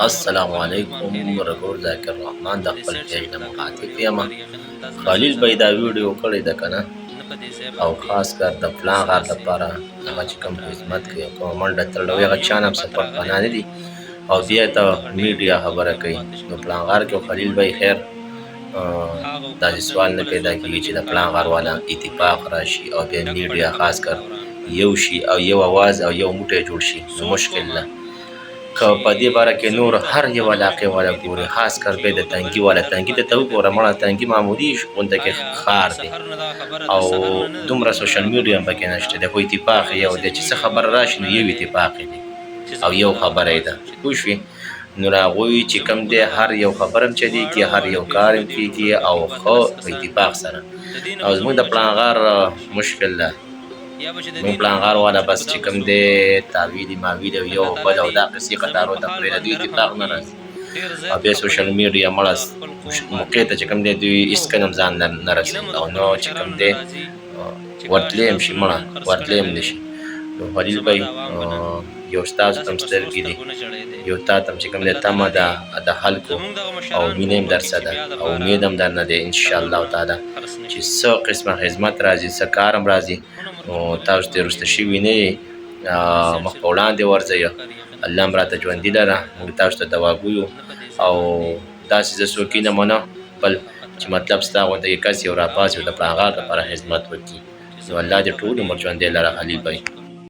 السلام علیکم رګور ذاکر رحمان د خپل پیج نه مخاطب یم. خلیل بھائی دا ویډیو کړی ده کنه، او خاص کر د پلان غار لپاره هغه چې کوم خدمت کوي او کومه منډه تړلوي هغه چا نه هم سپورټ پناه نه دي، او بیا ته میډیا خبره کوي. نو پلان غار کې خلیل بھائی خیر داسې سوال نه پیدا کېږي چې د پلان غار والا اتفاق راشي او بیا میډیا خاص کر یو شي او یو اواز او یو موټی جوړ شي. نو مشکل ده که په دې باره کې نور هر یو علاقې والا ګوري، خاص کر به د تنګي والا تنګي ته وګوره مړه تنګي معمولي غونډه کې ښار دی او دومره سوشل میډیا هم پکې نشته دی، خو اتفاق یو دی چې څه خبره راشي نو یو اتفاق دی او یو خبره یې ده. پوه شوې؟ نو هغوی چې کوم دی هر یو خبره هم چلېږي، هر یو کار هم کېږي او ښه په اتفاق سره. او زموږ د پلانغار مشکل ده، مونږ پلانغار والا بس چې کوم دی تاویلي ماویلي او یو بل او دا قصې قطارو ته پرې د دوی اتفاق نه راځي او بیا سوشل میډیا مړه موقع ته چې کوم دی دوی هېڅ کله هم ځان نه رسوي او نو چې کوم دی ورتلی هم شي مړه ورتلی هم نه شي. نو خلیل بھائی یو ستاسو ته هم سترګې دي، یو تا ته هم چې کوم دی تمه ده د خلکو او مینه هم درسره ده او امید هم درنه دی انشاءالله تعالی چې څه قسمه خدمت راځي څه کار هم راځي نو تاسو ترې وروسته شوي نه یې، مخ په وړاندې ورځئ. الله هم راته ژوندي لره، موږ تاسو ته دواګو او داسې زه څوک نه منم بل چې مطلب ستا غونته یو کس یو راپاڅي او د پلانغار لپاره خدمت وکړي. نو الله دې ټول عمر ژوندی لره خلیل بھائی.